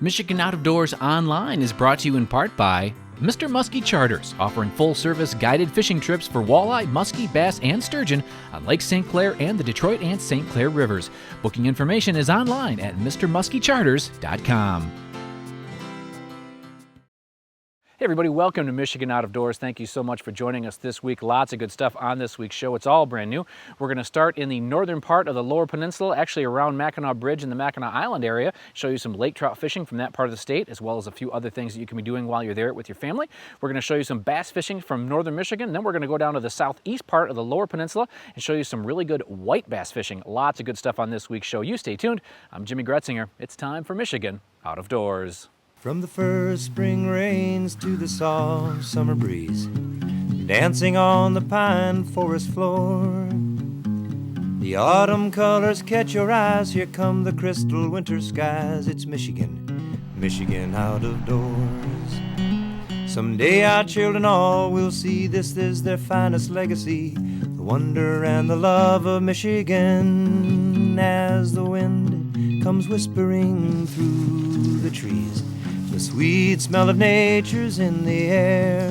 Michigan Out of Doors Online is brought to you in part by Mr. Muskie Charters, offering full-service guided fishing trips for walleye, muskie, bass, and sturgeon on Lake St. Clair and the Detroit and St. Clair rivers. Booking information is online at mrmuskiecharters.com. Hey everybody, welcome to Michigan Out of Doors. Thank you so much for joining us this week. Lots of good stuff on this week's show. It's all brand new. We're going to start in the northern part of the Lower Peninsula, actually around Mackinac Bridge in the Mackinac Island area. Show you some lake trout fishing from that part of the state, as well as a few other things that you can be doing while you're there with your family. We're going to show you some bass fishing from northern Michigan. Then we're going to go down to the southeast part of the Lower Peninsula and show you some really good white bass fishing. Lots of good stuff on this week's show. You stay tuned. I'm Jimmy Gretzinger. It's time for Michigan Out of Doors. From the first spring rains to the soft summer breeze, dancing on the pine forest floor, the autumn colors catch your eyes. Here come the crystal winter skies. It's Michigan, Michigan out of doors. Someday our children all will see this is their finest legacy, the wonder and the love of Michigan. As the wind comes whispering through the trees, the sweet smell of nature's in the air.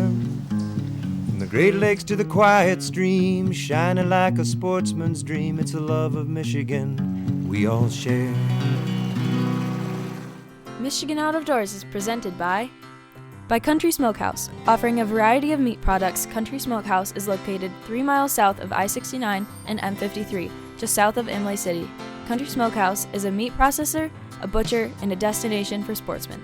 From the Great Lakes to the quiet stream, shining like a sportsman's dream. It's the love of Michigan we all share. Michigan Out of Doors is presented by Country Smokehouse. Offering a variety of meat products, Country Smokehouse is located 3 miles south of I-69 and M53, just south of Imlay City. Country Smokehouse is a meat processor, a butcher, and a destination for sportsmen.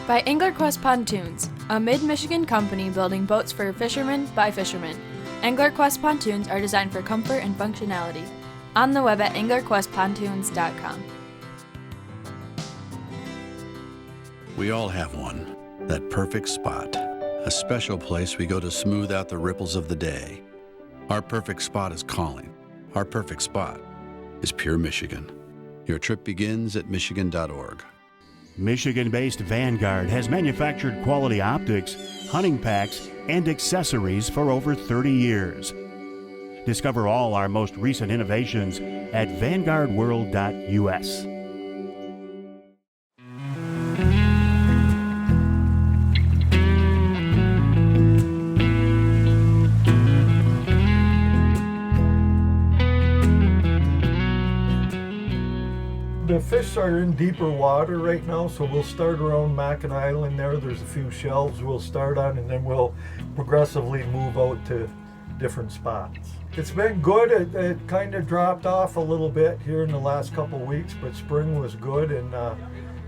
By Angler Quest Pontoons, a mid-Michigan company building boats for fishermen by fishermen. Angler Quest Pontoons are designed for comfort and functionality. On the web at anglerquestpontoons.com. We all have one, that perfect spot, a special place we go to smooth out the ripples of the day. Our perfect spot is calling. Our perfect spot is Pure Michigan. Your trip begins at michigan.org. Michigan-based Vanguard has manufactured quality optics, hunting packs, and accessories for over 30 years. Discover all our most recent innovations at vanguardworld.us. The fish are in deeper water right now, so we'll start around Mackinac Island there. There's a few shelves we'll start on, and then we'll progressively move out to different spots. It's been good. It kind of dropped off a little bit here in the last couple of weeks, but spring was good, and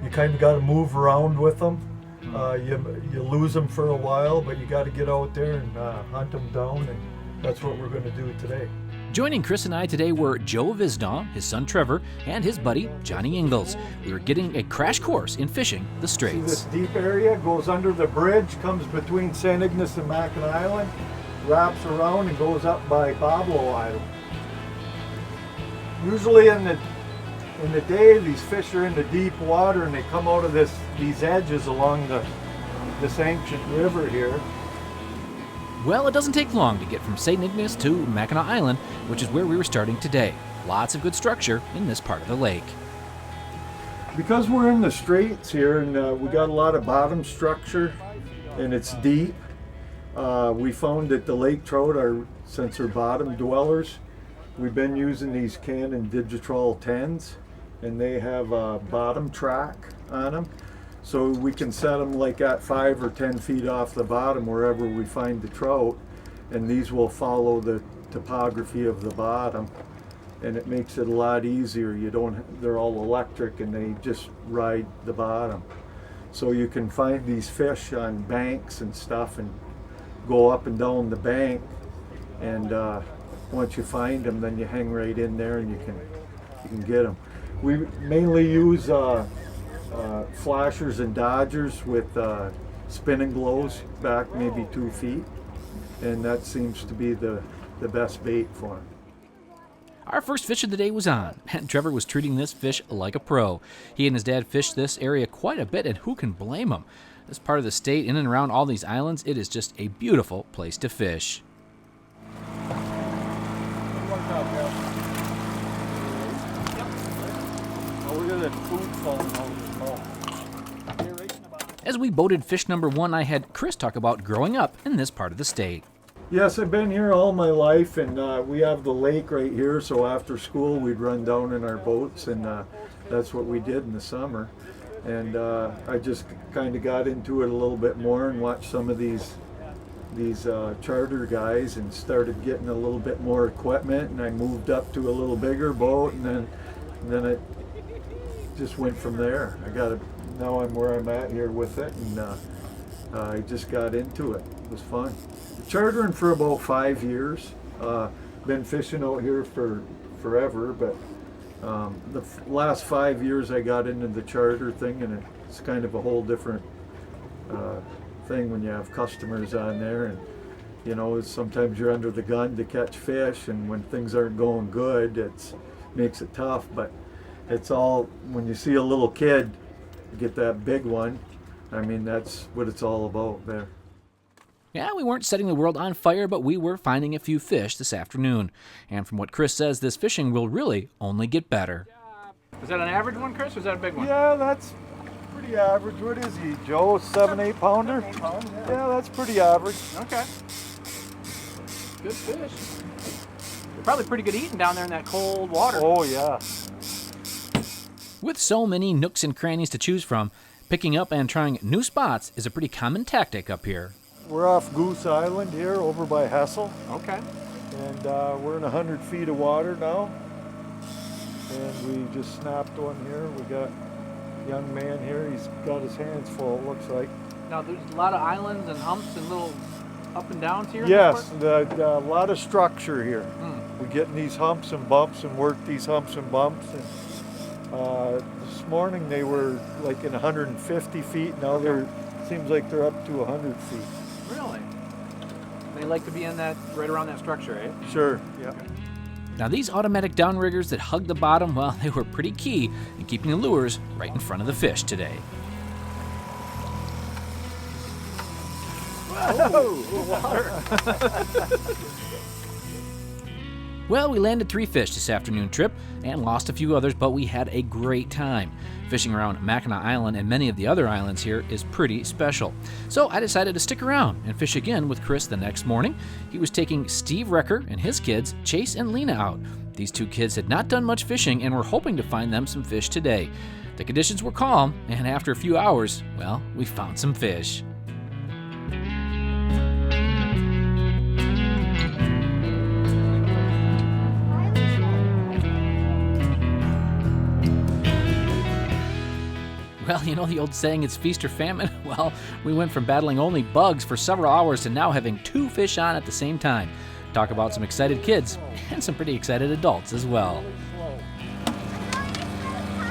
you kind of got to move around with them. You lose them for a while, but you got to get out there and hunt them down, and that's what we're going to do today. Joining Chris and I today were Joe Visdaw, his son Trevor, and his buddy Johnny Ingalls. We were getting a crash course in fishing the Straits. See this deep area goes under the bridge, comes between St. Ignace and Mackinac Island, wraps around and goes up by Pablo Island. Usually in the day, these fish are in the deep water and they come out of these edges along this ancient river here. Well, it doesn't take long to get from St. Ignace to Mackinac Island, which is where we were starting today. Lots of good structure in this part of the lake. Because we're in the Straits here and we got a lot of bottom structure and it's deep, we found that the lake trout since they're bottom dwellers, we've been using these Canon Digitrol 10s and they have a bottom track on them. So we can set them like at 5 or 10 feet off the bottom wherever we find the trout, and these will follow the topography of the bottom, and it makes it a lot easier. They're all electric and they just ride the bottom. So you can find these fish on banks and stuff and go up and down the bank, and once you find them, then you hang right in there and you can get them. We mainly use flashers and dodgers with spinning glows back maybe 2 feet, and that seems to be the best bait for them. Our first fish of the day was on, and Trevor was treating this fish like a pro. He and his dad fished this area quite a bit, and who can blame him? This part of the state, in and around all these islands, it is just a beautiful place to fish. Look at that food falling out of his mouth. As we boated fish number 1, I had Chris talk about growing up in this part of the state. Yes, I've been here all my life, and we have the lake right here, so after school we'd run down in our boats, and that's what we did in the summer. And I just kind of got into it a little bit more and watched some of these charter guys and started getting a little bit more equipment, and I moved up to a little bigger boat, and then it just went from there. Now I'm where I'm at here with it, and I just got into it. It was fun. Chartering for about 5 years. Been fishing out here for forever, but the last 5 years I got into the charter thing, and it's kind of a whole different thing when you have customers on there, and you know, sometimes you're under the gun to catch fish, and when things aren't going good, it makes it tough. But it's all, when you see a little kid get that big one, I mean, that's what it's all about there. Yeah, we weren't setting the world on fire, but we were finding a few fish this afternoon. And from what Chris says, this fishing will really only get better. Is that an average one, Chris, or is that a big one? Yeah, that's pretty average. What is he, Joe? 7-8 pounder? 7-8 pounder, Yeah, that's pretty average. Okay. Good fish. They're probably pretty good eating down there in that cold water. Oh, yeah. With so many nooks and crannies to choose from, picking up and trying new spots is a pretty common tactic up here. We're off Goose Island here over by Hessel, Okay. and we're in 100 feet of water now. And we just snapped one here. We got a young man here. He's got his hands full, it looks like. Now, there's a lot of islands and humps and little up and downs here? Yes, a lot of structure here. Hmm. We get in these humps and bumps and work these humps and bumps. And this morning they were like in 150 feet. Now seems like they're up to 100 feet. Really? They like to be in that, right around that structure, eh? Sure, yeah. Now these automatic downriggers that hug the bottom, well, they were pretty key in keeping the lures right in front of the fish today. Well, we landed 3 fish this afternoon trip and lost a few others, but we had a great time. Fishing around Mackinac Island and many of the other islands here is pretty special. So I decided to stick around and fish again with Chris the next morning. He was taking Steve Recker and his kids, Chase and Lena, out. These 2 kids had not done much fishing and were hoping to find them some fish today. The conditions were calm, and after a few hours, well, we found some fish. Well, you know the old saying, it's feast or famine? Well, we went from battling only bugs for several hours to now having 2 fish on at the same time. Talk about some excited kids and some pretty excited adults as well.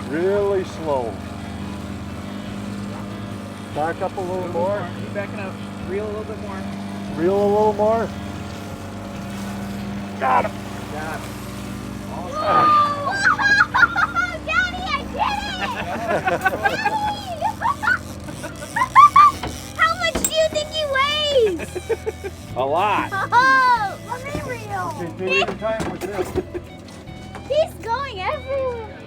Really slow. Back up a little more. Keep backing up. Reel a little bit more. Reel a little more. Got him. Got it. Daddy, I did it! How much do you think he weighs? A lot. Oh, let me reel. Okay, take your time with this. He's going everywhere.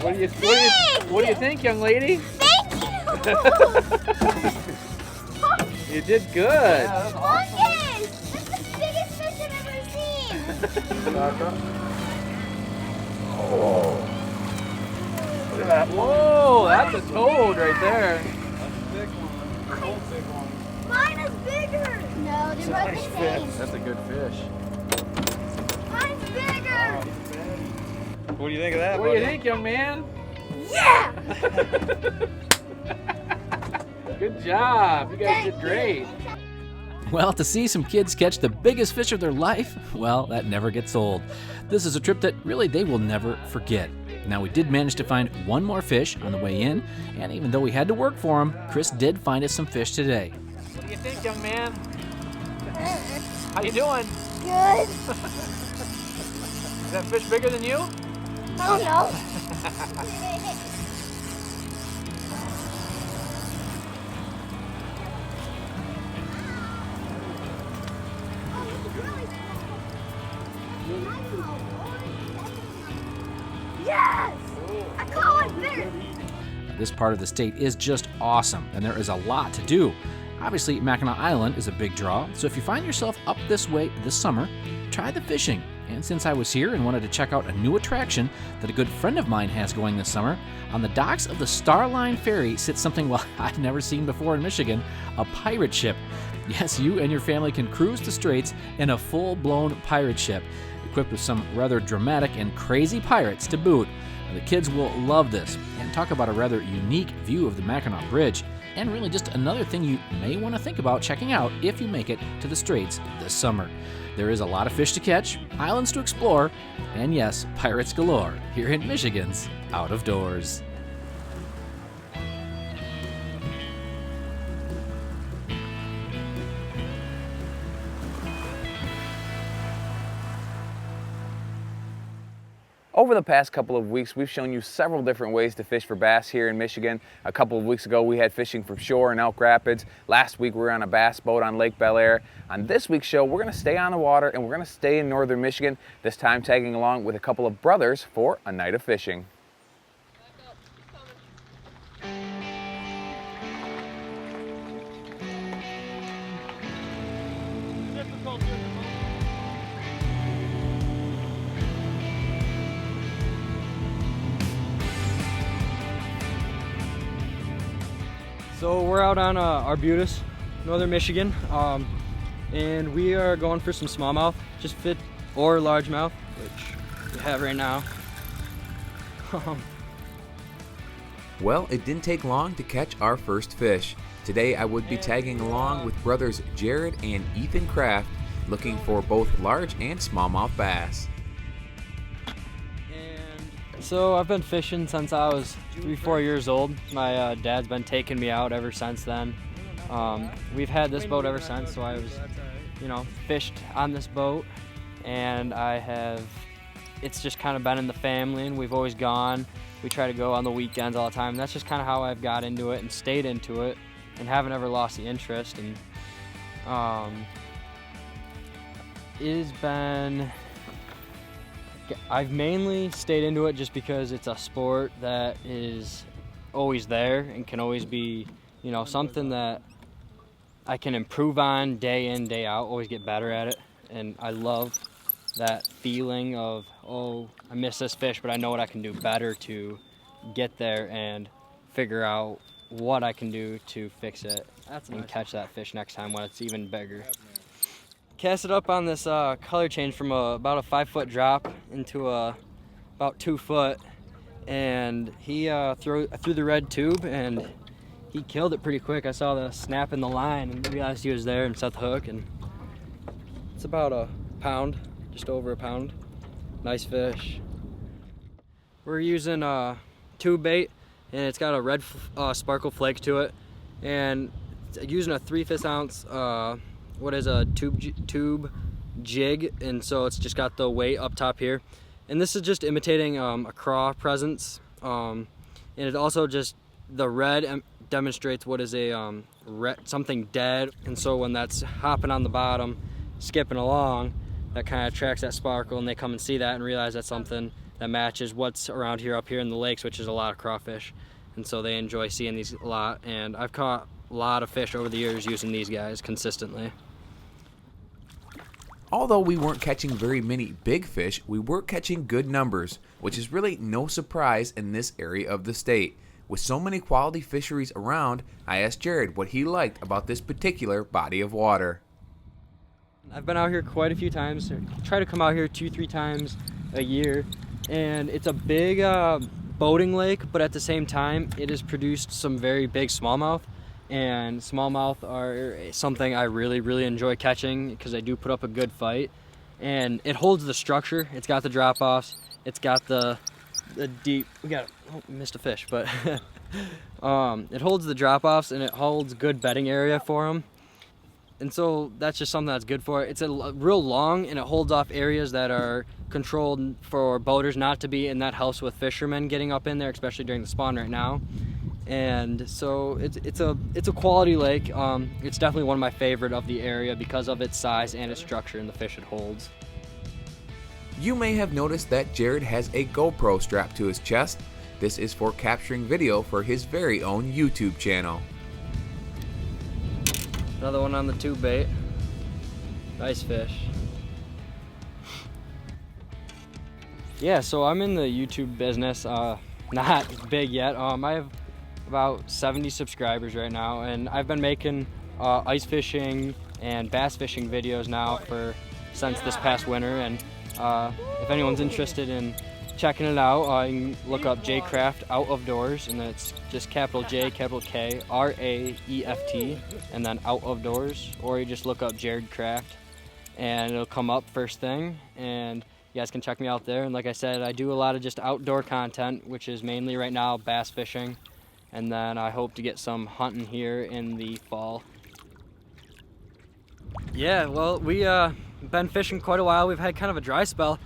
What do you think, young lady? Thank you. You did good. Longest. That's the biggest fish I've ever seen. Back up. Look at that. Whoa, that's a toad right there. Mine is bigger. No, they're both the same. That's a good fish. Mine's bigger. What do you think of that? What do you think, young man? Yeah. Good job. You guys did great. Well, to see some kids catch the biggest fish of their life, well, that never gets old. This is a trip that really they will never forget. Now, we did manage to find 1 more fish on the way in, and even though we had to work for him, Chris did find us some fish today. What do you think, young man? How you doing? Good. Is that fish bigger than you? Oh no. Yes! I caught one bigger. This part of the state is just awesome, and there is a lot to do. Obviously, Mackinac Island is a big draw, so if you find yourself up this way this summer, try the fishing. And since I was here and wanted to check out a new attraction that a good friend of mine has going this summer, on the docks of the Starline Ferry sits something, well, I've never seen before in Michigan, a pirate ship. Yes, you and your family can cruise the straits in a full-blown pirate ship, equipped with some rather dramatic and crazy pirates to boot. Now, the kids will love this, and talk about a rather unique view of the Mackinac Bridge, and really just another thing you may want to think about checking out if you make it to the straits this summer. There is a lot of fish to catch, islands to explore, and yes, pirates galore here in Michigan's Out of Doors. Over the past couple of weeks, we've shown you several different ways to fish for bass here in Michigan. A couple of weeks ago, we had fishing from shore in Elk Rapids. Last week, we were on a bass boat on Lake Bel Air. On this week's show, we're going to stay on the water and we're going to stay in northern Michigan, this time tagging along with a couple of brothers for a night of fishing. So we're out on Arbutus, northern Michigan, and we are going for some smallmouth, just fit, or largemouth, which we have right now. Well, it didn't take long to catch our first fish. Today I would be tagging along with brothers Jared and Ethan Kraft, looking for both large and smallmouth bass. So I've been fishing since I was 3-4 years old. My dad's been taking me out ever since then. We've had this boat ever since, so I was, fished on this boat, and it's just kind of been in the family, and we've always gone. We try to go on the weekends all the time. That's just kind of how I've got into it and stayed into it, and haven't ever lost the interest. And I've mainly stayed into it just because it's a sport that is always there and can always be, something that I can improve on day in, day out, always get better at it. And I love that feeling of, oh, I missed this fish, but I know what I can do better to get there and figure out what I can do to fix it and catch that fish next time when it's even bigger. Cast it up on this color change from about a 5-foot drop into about 2 foot, and he threw the red tube, and he killed it pretty quick. I saw the snap in the line and realized he was there and set the hook, and it's about a pound, just over a pound. Nice fish. We're using tube bait, and it's got a red sparkle flake to it, and using a 3/5 ounce tube jig, and so it's just got the weight up top here, and this is just imitating a craw presence, and it also just, the red demonstrates what is a something dead, and so when that's hopping on the bottom, skipping along, that kind of attracts that sparkle, and they come and see that and realize that's something that matches what's around here up here in the lakes, which is a lot of crawfish, and so they enjoy seeing these a lot. And I've caught a lot of fish over the years using these guys consistently. Although we weren't catching very many big fish, we were catching good numbers, which is really no surprise in this area of the state. With so many quality fisheries around, I asked Jared what he liked about this particular body of water. I've been out here quite a few times. I try to come out here 2-3 times a year, and it's a big boating lake, but at the same time, it has produced some very big smallmouth. And smallmouth are something I really, really enjoy catching because they do put up a good fight. And it holds the structure. It's got the drop-offs. It's got the deep, missed a fish, but it holds the drop-offs, and it holds good bedding area for them. And so that's just something that's good for it. It's real long, and it holds off areas that are controlled for boaters not to be, and that helps with fishermen getting up in there, especially during the spawn right now. And so it's a quality lake. It's definitely one of my favorite of the area because of its size and its structure and the fish it holds. You may have noticed that Jared has a GoPro strapped to his chest. This is for capturing video for his very own YouTube channel. Another one on the tube bait. Nice fish. Yeah, so I'm in the YouTube business. Not big yet. I have about 70 subscribers right now, and I've been making ice fishing and bass fishing videos now since this past winter. And if anyone's interested in checking it out, you can look up JCraft Out of Doors, and it's just capital J, capital K, RAEFT, and then Out of Doors. Or you just look up Jared Craft, and it'll come up first thing. And you guys can check me out there. And like I said, I do a lot of just outdoor content, which is mainly right now bass fishing. And then I hope to get some hunting here in the fall. Yeah, well, we've been fishing quite a while. We've had kind of a dry spell.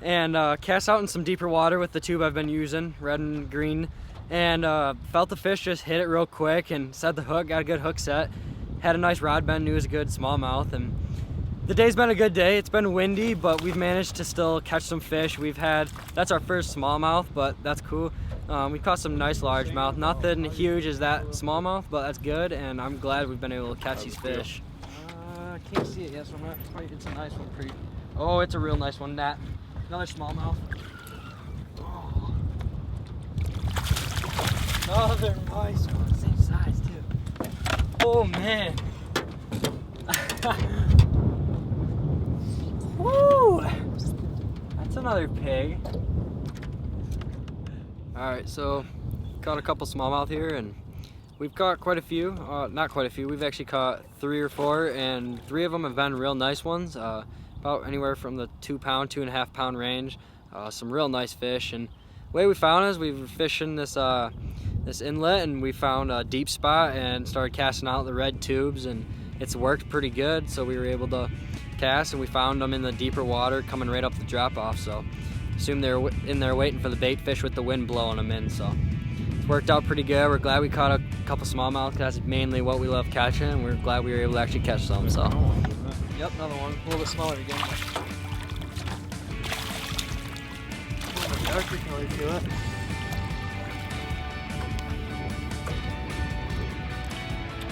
And cast out in some deeper water with the tube I've been using, red and green. And felt the fish just hit it real quick and set the hook, got a good hook set. Had a nice rod bend, knew it was a good smallmouth. And the day's been a good day. It's been windy, but we've managed to still catch some fish. That's our first smallmouth, but that's cool. We caught some nice largemouth. Nothing huge as that smallmouth, but that's good, and I'm glad we've been able to catch these fish. I can't see it yet, so it's a nice one. Oh, it's a real nice one. Another smallmouth. Oh. Another nice one, same size too. Oh man. Woo! That's another pig. Alright, so caught a couple smallmouth here, and we've caught quite a few. Not quite a few, we've actually caught 3 or 4, and 3 of them have been real nice ones. About anywhere from the 2 pound, 2.5 pound range. Some real nice fish. And the way we found is we were fishing this inlet, and we found a deep spot and started casting out the red tubes, and it's worked pretty good. So we were able to cast, and we found them in the deeper water coming right up the drop off. So assume they're in there waiting for the bait fish with the wind blowing them in. So it's worked out pretty good. We're glad we caught a couple smallmouth. That's mainly what we love catching, and we're glad we were able to actually catch some. So yep, another one, a little bit smaller again. Darker color to it.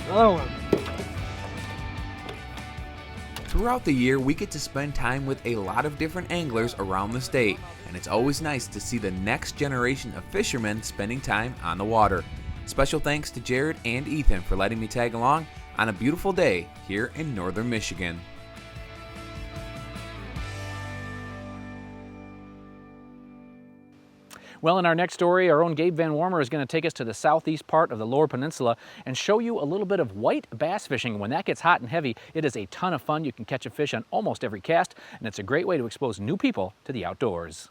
Another one. Throughout the year, we get to spend time with a lot of different anglers around the state, and it's always nice to see the next generation of fishermen spending time on the water. Special thanks to Jared and Ethan for letting me tag along on a beautiful day here in northern Michigan. Well, in our next story, our own Gabe Van Warmer is going to take us to the southeast part of the Lower Peninsula and show you a little bit of white bass fishing. When that gets hot and heavy, it is a ton of fun. You can catch a fish on almost every cast, and it's a great way to expose new people to the outdoors.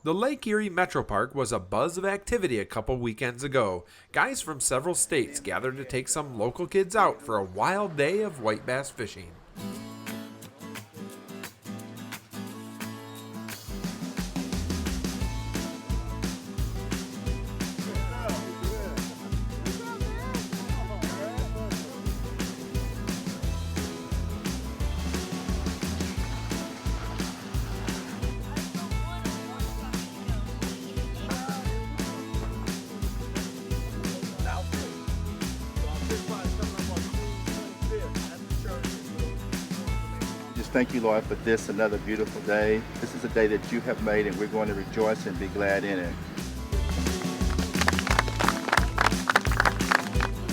The Lake Erie Metro Park was a buzz of activity a couple weekends ago. Guys from several states gathered to take some local kids out for a wild day of white bass fishing. Thank you, Lord, for this, another beautiful day. This is a day that you have made, and we're going to rejoice and be glad in it.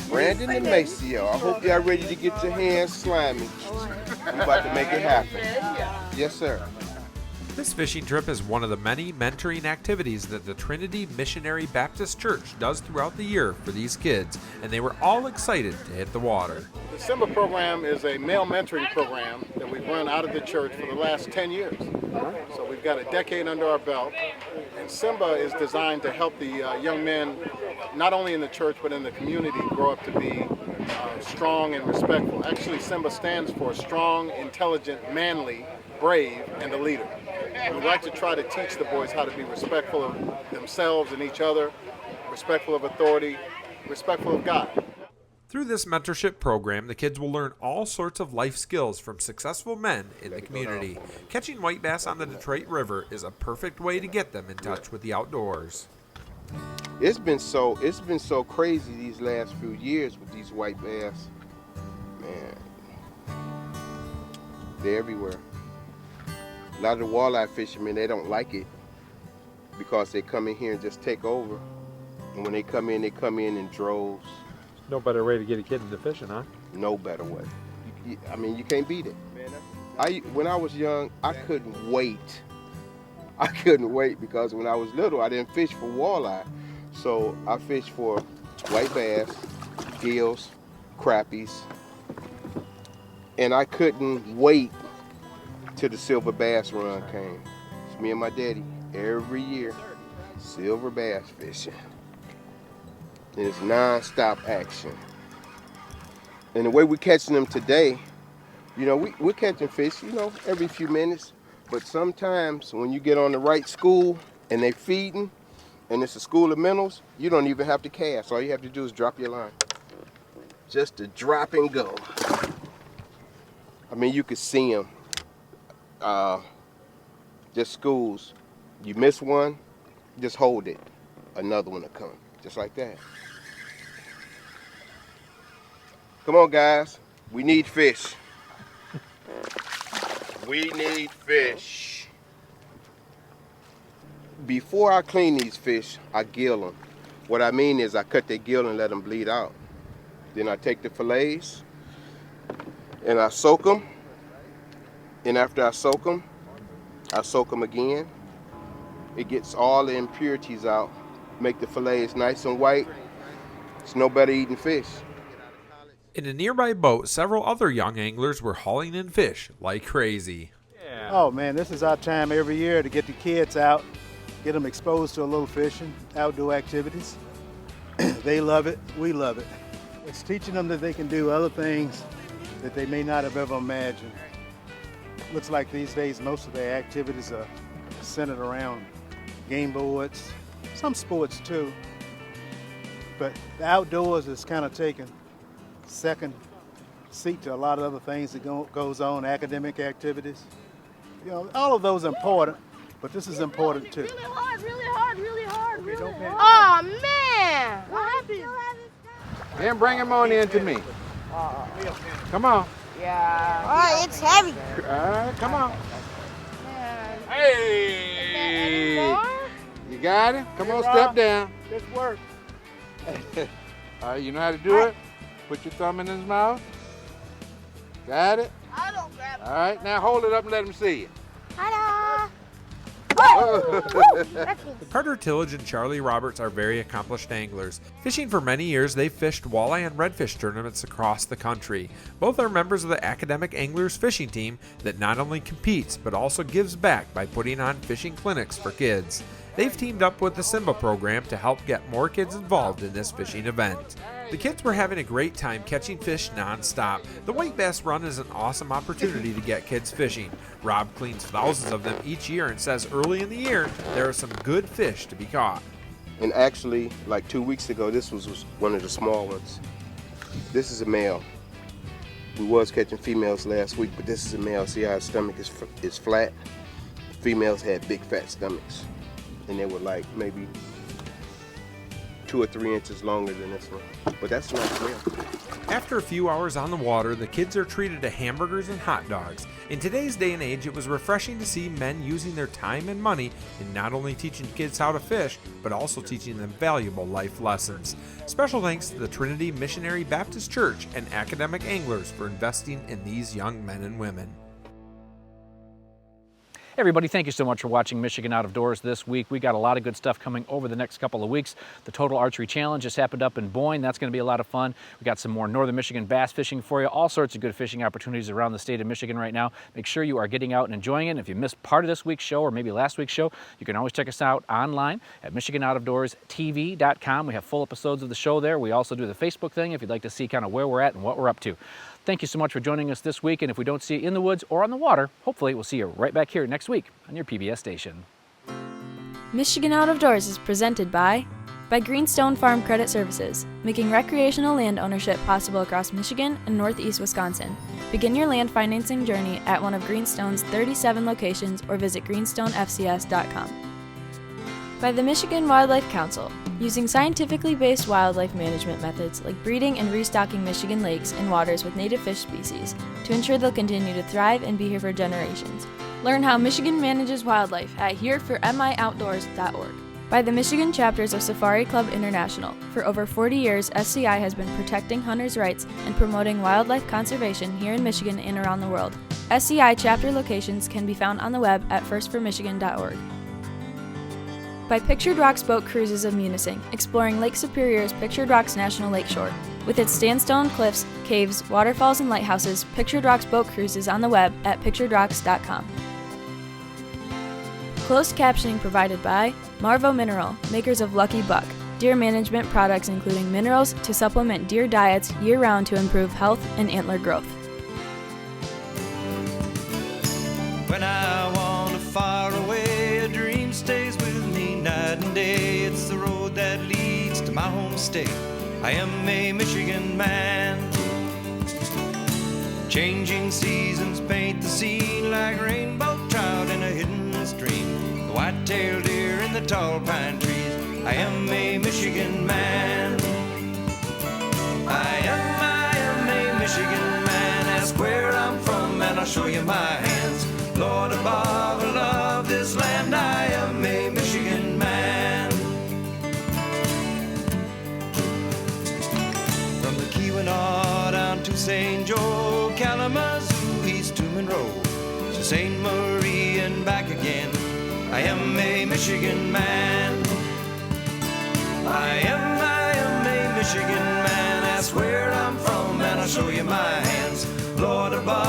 Brandon and Maceo, I hope y'all ready to get your hands slimy. We're about to make it happen. Yes, sir. This fishing trip is one of the many mentoring activities that the Trinity Missionary Baptist Church does throughout the year for these kids, and they were all excited to hit the water. The Simba program is a male mentoring program that we've run out of the church for the last 10 years. So we've got a decade under our belt, and Simba is designed to help the young men, not only in the church but in the community, grow up to be strong and respectful. Actually, Simba stands for strong, intelligent, manly, brave, and a leader. We'd like to try to teach the boys how to be respectful of themselves and each other, respectful of authority, respectful of God. Through this mentorship program, the kids will learn all sorts of life skills from successful men in the community. Catching white bass on the Detroit River is a perfect way to get them in touch with the outdoors. It's been so crazy these last few years with these white bass. Man, they're everywhere. A lot of the walleye fishermen, they don't like it because they come in here and just take over. And when they come in in droves. No better way to get a kid into fishing, huh? No better way. I mean, you can't beat it. When I was young, I couldn't wait. I couldn't wait because when I was little, I didn't fish for walleye. So I fished for white bass, gills, crappies, and I couldn't wait till the silver bass run came. It's me and my daddy every year, silver bass fishing. And it's non-stop action. And the way we're catching them today, you know, we're catching fish, you know, every few minutes. But sometimes when you get on the right school and they feeding, and it's a school of minnows, you don't even have to cast. All you have to do is drop your line. Just to drop and go. I mean, you could see them. Just schools. You miss one, just hold it. Another one will come, just like that. Come on, guys. We need fish. We need fish. Before I clean these fish, I gill them. What I mean is I cut their gill and let them bleed out. Then I take the fillets and I soak them. And after I soak them again. It gets all the impurities out, make the fillets nice and white. It's no better eating fish. In a nearby boat, several other young anglers were hauling in fish like crazy. Oh man, this is our time every year to get the kids out, get them exposed to a little fishing, outdoor activities. They love it, we love it. It's teaching them that they can do other things that they may not have ever imagined. Looks like these days most of their activities are centered around game boards, some sports too. But the outdoors is kind of taking second seat to a lot of other things that goes on, academic activities. You know, all of those are important, but this is important too. Really hard, really hard, really hard, Okay, really don't hard. Oh man! What happened? Then bring him on in to me. Come on. Yeah. Oh, it's heavy. Come on. Hey! You got it? Come on, step down. This works. All right, you know how to do it? Put your thumb in his mouth. Got it? I don't grab it. All right, now hold it up and let him see it. Ta-da! Carter Tillage and Charlie Roberts are very accomplished anglers. Fishing for many years, they've fished walleye and redfish tournaments across the country. Both are members of the Academic Anglers fishing team that not only competes but also gives back by putting on fishing clinics for kids. They've teamed up with the Simba program to help get more kids involved in this fishing event. The kids were having a great time catching fish non-stop. The White Bass Run is an awesome opportunity to get kids fishing. Rob cleans thousands of them each year and says early in the year there are some good fish to be caught. And actually, like 2 weeks ago, this was one of the small ones. This is a male. We was catching females last week, but this is a male. See how his stomach is flat? Females had big fat stomachs. And they were like maybe 2 or 3 inches longer than this one. But that's not real. After a few hours on the water, the kids are treated to hamburgers and hot dogs. In today's day and age, it was refreshing to see men using their time and money in not only teaching kids how to fish, but also teaching them valuable life lessons. Special thanks to the Trinity Missionary Baptist Church and Academic Anglers for investing in these young men and women. Everybody, thank you so much for watching Michigan Out of Doors this week. We got a lot of good stuff coming over the next couple of weeks. The Total Archery Challenge just happened up in Boyne. That's going to be a lot of fun. We got some more Northern Michigan bass fishing for you. All sorts of good fishing opportunities around the state of Michigan right now. Make sure you are getting out and enjoying it. If you missed part of this week's show or maybe last week's show, you can always check us out online at MichiganOutofDoorsTV.com. We have full episodes of the show there. We also do the Facebook thing if you'd like to see kind of where we're at and what we're up to. Thank you so much for joining us this week, and if we don't see you in the woods or on the water, hopefully we'll see you right back here next week on your PBS station. Michigan Out of Doors is presented by Greenstone Farm Credit Services, making recreational land ownership possible across Michigan and northeast Wisconsin. Begin your land financing journey at one of Greenstone's 37 locations or visit greenstonefcs.com. By the Michigan Wildlife Council, using scientifically based wildlife management methods like breeding and restocking Michigan lakes and waters with native fish species to ensure they'll continue to thrive and be here for generations. Learn how Michigan manages wildlife at hereformioutdoors.org. By the Michigan chapters of Safari Club International. For over 40 years, SCI has been protecting hunters' rights and promoting wildlife conservation here in Michigan and around the world. SCI chapter locations can be found on the web at firstformichigan.org. By Pictured Rocks Boat Cruises of Munising, exploring Lake Superior's Pictured Rocks National Lakeshore. With its sandstone cliffs, caves, waterfalls, and lighthouses, Pictured Rocks Boat Cruises on the web at picturedrocks.com. Closed captioning provided by Marvo Mineral, makers of Lucky Buck, deer management products including minerals to supplement deer diets year-round to improve health and antler growth. When I wander far away, a dream stays with me night and day. It's the road that leads to my home state. I am a Michigan man. Changing seasons paint the scene like rainbow trout in a hidden stream. The white-tailed deer in the tall pine trees. I am a Michigan man. I am a Michigan man. Ask where I'm from and I'll show you my hands. Lord above, I love this land. I am a Michigan man. From the Keweenaw down to St. Joe, Kalamazoo, east to Monroe, to St. Marie and back again. I am a Michigan man. I am a Michigan man. Ask where I'm from and I'll show you my hands. Lord above,